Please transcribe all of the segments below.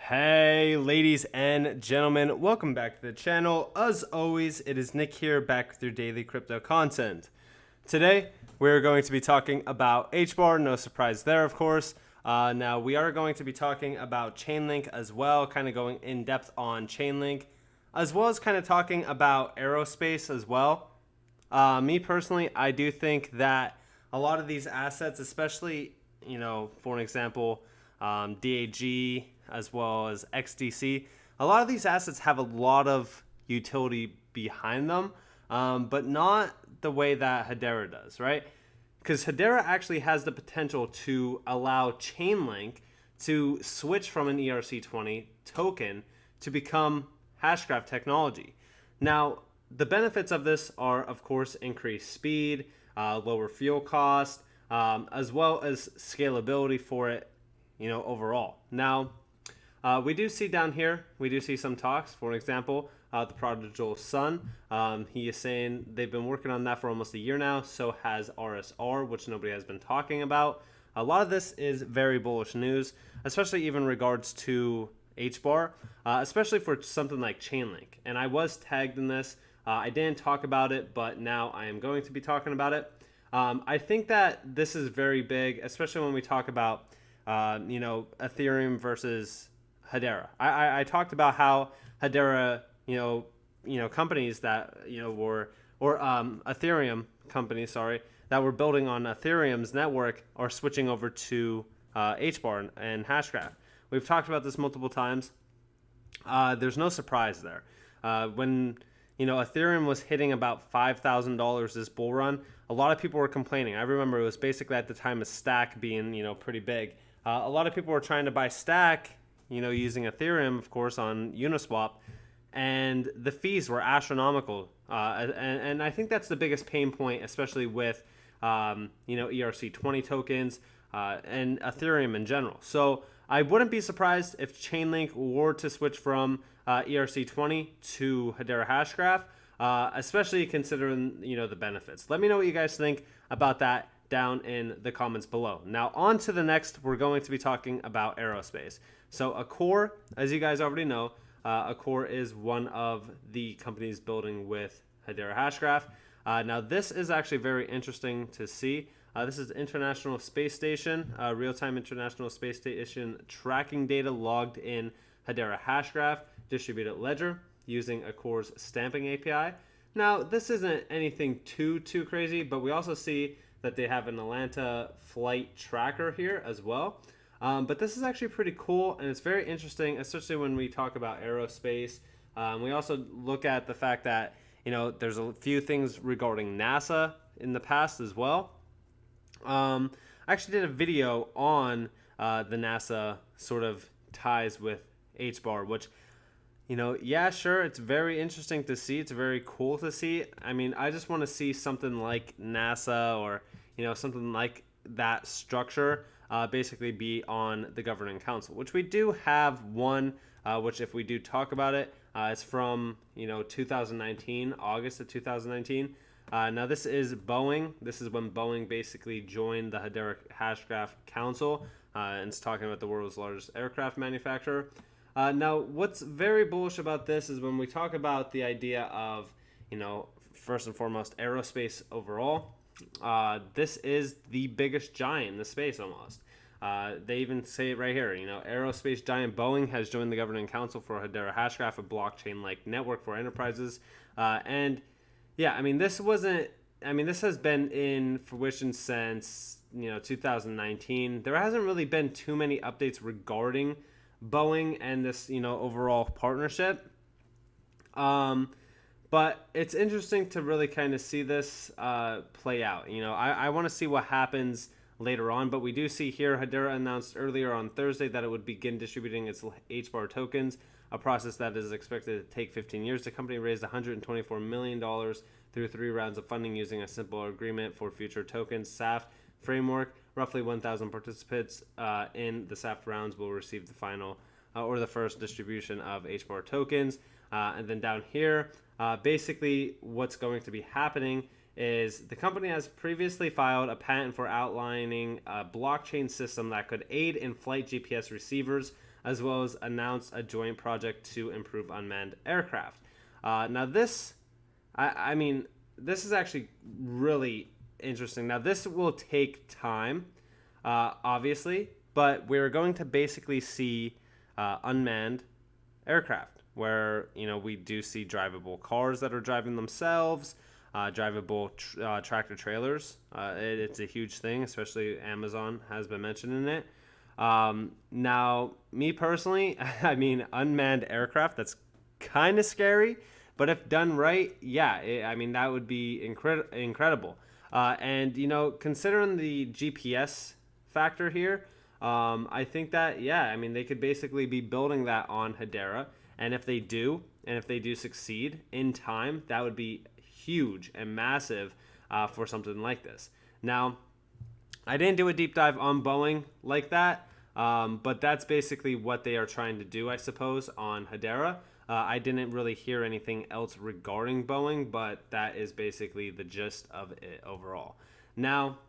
Hey ladies and gentlemen, welcome back to the channel. As always, it is Nick here, back with your daily crypto content. Today, we're going to be talking about HBAR, no surprise there of course. Now we are going to be talking about Chainlink as well, kind of going in depth on Chainlink, as well as kind of talking about Aerospace as well. Me personally, I do think that a lot of these assets, especially, for an example, DAG as well as XDC, a lot of these assets have a lot of utility behind them, but not the way that Hedera does, right? Because Hedera actually has the potential to allow Chainlink to switch from an ERC20 token to become Hashgraph technology. Now, the benefits of this are, of course, increased speed, lower fuel cost, as well as scalability for it, overall. Now, we do see down here, we do see some talks. For example, the prodigal son, he is saying they've been working on that for almost a year now. So has RSR, which nobody has been talking about. A lot of this is very bullish news, especially even in regards to HBAR, especially for something like Chainlink. And I was tagged in this. I didn't talk about it, but now I am going to be talking about it. I think that this is very big, especially when we talk about, Ethereum versus Hedera. I talked about how Hedera, companies that, were, or Ethereum companies, sorry, that were building on Ethereum's network are switching over to HBAR and Hashgraph. We've talked about this multiple times. There's no surprise there. When Ethereum was hitting about $5,000 this bull run, a lot of people were complaining. I remember it was basically at the time of Stack being, pretty big. A lot of people were trying to buy Stack, using Ethereum, of course, on Uniswap, and the fees were astronomical. And I think that's the biggest pain point, especially with, ERC20 tokens and Ethereum in general. So I wouldn't be surprised if Chainlink were to switch from ERC20 to Hedera Hashgraph, especially considering, the benefits. Let me know what you guys think about that down in the comments below. Now on to the next, we're going to be talking about Aerospace. So Accor, as you guys already know, Accor is one of the companies building with Hedera Hashgraph. Now this is actually very interesting to see. This is International Space Station, real-time International Space Station tracking data logged in Hedera Hashgraph distributed ledger using Accor's stamping API. Now this isn't anything too crazy, but we also see that they have an Atlanta flight tracker here as well. But this is actually pretty cool, and it's very interesting, especially when we talk about aerospace. We also look at the fact that, there's a few things regarding NASA in the past as well. I actually did a video on the NASA sort of ties with HBAR, which, yeah, sure, it's very interesting to see. It's very cool to see. I mean, I just want to see something like NASA or, something like that structure basically be on the governing council, which we do have one, which if we do talk about it, it's from, 2019, August of 2019. Now this is Boeing. This is when Boeing basically joined the Hedera Hashgraph Council, and it's talking about the world's largest aircraft manufacturer. Now, what's very bullish about this is when we talk about the idea of, first and foremost, aerospace overall. This is the biggest giant in the space almost. They even say it right here, aerospace giant Boeing has joined the governing council for Hedera Hashgraph, a blockchain-like network for enterprises. And yeah, I mean, this has been in fruition since, 2019. There hasn't really been too many updates regarding Boeing and this, overall partnership. But it's interesting to really kind of see this play out. I want to see what happens later on, but we do see here Hedera announced earlier on Thursday that it would begin distributing its HBAR tokens, a process that is expected to take 15 years. The company raised $124 million through 3 rounds of funding using a simple agreement for future tokens SAFT framework. Roughly 1,000 participants in the SAFT rounds will receive the final or the first distribution of HBAR tokens. And then down here, basically what's going to be happening is the company has previously filed a patent for outlining a blockchain system that could aid in flight GPS receivers as well as announced a joint project to improve unmanned aircraft. Now this, I mean, this is actually really interesting. Now this will take time, obviously, but we're going to basically see unmanned aircraft where, you know, we do see drivable cars that are driving themselves, drivable tractor trailers. It's a huge thing, especially Amazon has been mentioning it. Now, me personally, I mean, unmanned aircraft, that's kind of scary, but if done right, yeah, I mean, that would be incredible. And, you know, considering the GPS factor here, I think that, yeah, I mean, they could basically be building that on Hedera. And if they do, succeed in time, that would be huge and massive for something like this. Now, I didn't do a deep dive on Boeing like that, but that's basically what they are trying to do, I suppose, on Hedera. I didn't really hear anything else regarding Boeing, but that is basically the gist of it overall. Now,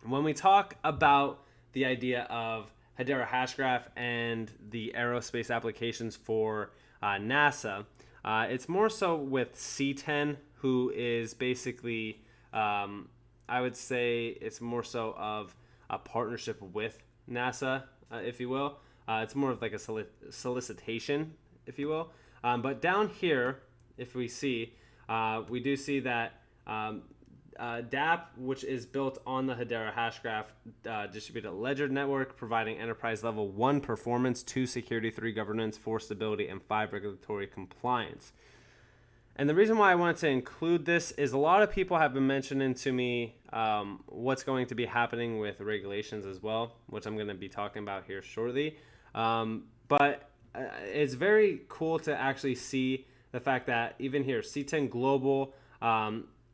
when we talk about the idea of Hedera Hashgraph and the aerospace applications for NASA, it's more so with C10, who is basically, I would say it's more so of a partnership with NASA, if you will. It's more of like a solicitation, if you will. But down here, if we see, we do see that DApp, which is built on the Hedera Hashgraph distributed ledger network, providing enterprise level 1 performance, 2 security, 3 governance, 4 stability, and 5 regulatory compliance. And the reason why I wanted to include this is a lot of people have been mentioning to me what's going to be happening with regulations as well, which I'm going to be talking about here shortly. But it's very cool to actually see the fact that even here, C10 Global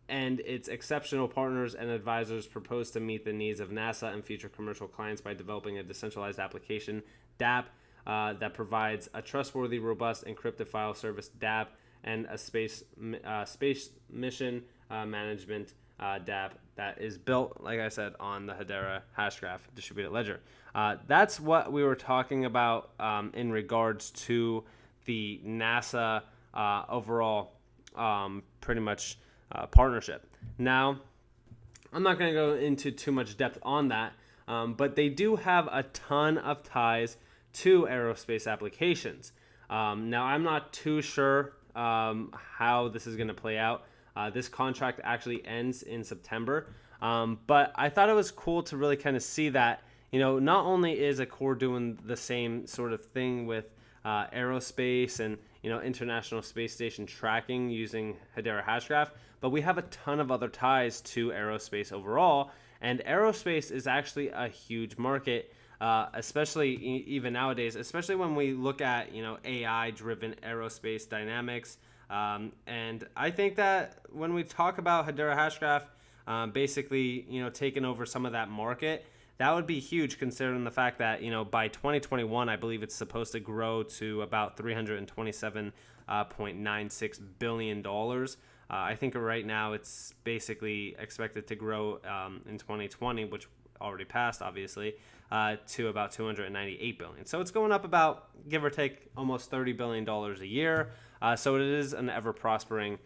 and its exceptional partners and advisors propose to meet the needs of NASA and future commercial clients by developing a decentralized application, DApp, that provides a trustworthy, robust, encrypted file service, DApp, and a space mission management DApp that is built, like I said, on the Hedera Hashgraph distributed ledger. That's what we were talking about in regards to the NASA overall pretty much partnership. Now, I'm not going to go into too much depth on that, but they do have a ton of ties to aerospace applications. Now, I'm not too sure how this is going to play out. This contract actually ends in September, but I thought it was cool to really kind of see that, you know, not only is Accor doing the same sort of thing with aerospace and, you know, International Space Station tracking using Hedera Hashgraph, but we have a ton of other ties to aerospace overall, and aerospace is actually a huge market, especially even nowadays, especially when we look at, you know, AI-driven aerospace dynamics. And I think that when we talk about Hedera Hashgraph, basically, you know, taking over some of that market, that would be huge considering the fact that, you know, by 2021, I believe it's supposed to grow to about $327.96 billion. I think right now it's basically expected to grow in 2020, which already passed, obviously, to about $298 billion. So it's going up about, give or take, almost $30 billion a year. So it is an ever-prospering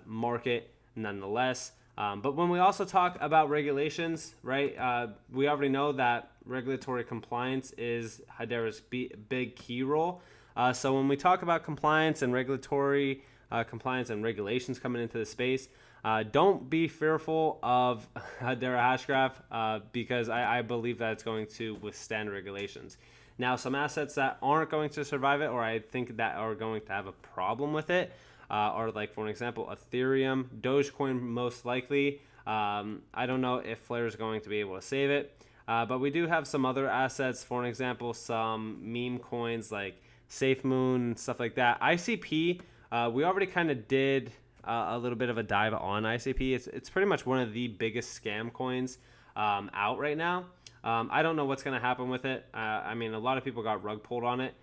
market nonetheless. But when we also talk about regulations, right, we already know that regulatory compliance is Hedera's big key role. So when we talk about compliance and regulatory compliance and regulations coming into the space, don't be fearful of Hedera Hashgraph because I believe that it's going to withstand regulations. Now, some assets that aren't going to survive it, or I think that are going to have a problem with it, are, like, for an example, Ethereum, Dogecoin most likely. I don't know if Flare is going to be able to save it, but we do have some other assets. For an example, some meme coins like SafeMoon, stuff like that. ICP, we already kind of did a little bit of a dive on ICP. It's pretty much one of the biggest scam coins out right now. I don't know what's going to happen with it. I mean, a lot of people got rug pulled on it.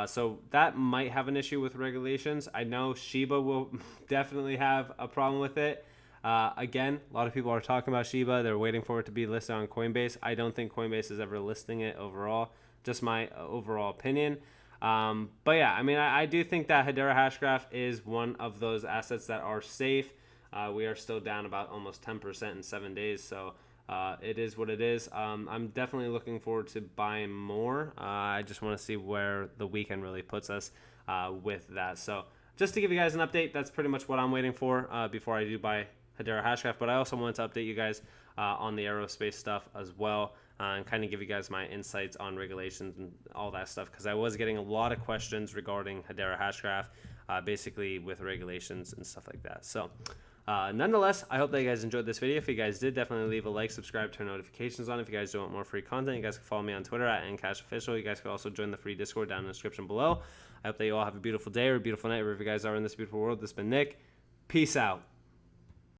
So that might have an issue with regulations. I know Shiba will definitely have a problem with it. Again, a lot of people are talking about Shiba. They're waiting for it to be listed on Coinbase. I don't think Coinbase is ever listing it overall, just my overall opinion. But yeah, I mean, I do think that Hedera Hashgraph is one of those assets that are safe. We are still down about almost 10% in 7 days, so it is what it is. I'm definitely looking forward to buying more. I just want to see where the weekend really puts us with that. So just to give you guys an update, that's pretty much what I'm waiting for before I do buy Hedera Hashgraph. But I also wanted to update you guys on the Aerospace stuff as well, and kind of give you guys my insights on regulations and all that stuff, because I was getting a lot of questions regarding Hedera Hashgraph, basically with regulations and stuff like that. So nonetheless, I hope that you guys enjoyed this video. If you guys did, definitely leave a like, subscribe, turn notifications on. If you guys do want more free content, you guys can follow me on Twitter at NCashOfficial. You guys can also join the free Discord down in the description below. I hope that you all have a beautiful day or a beautiful night wherever you guys are in this beautiful world. This has been Nick. Peace out.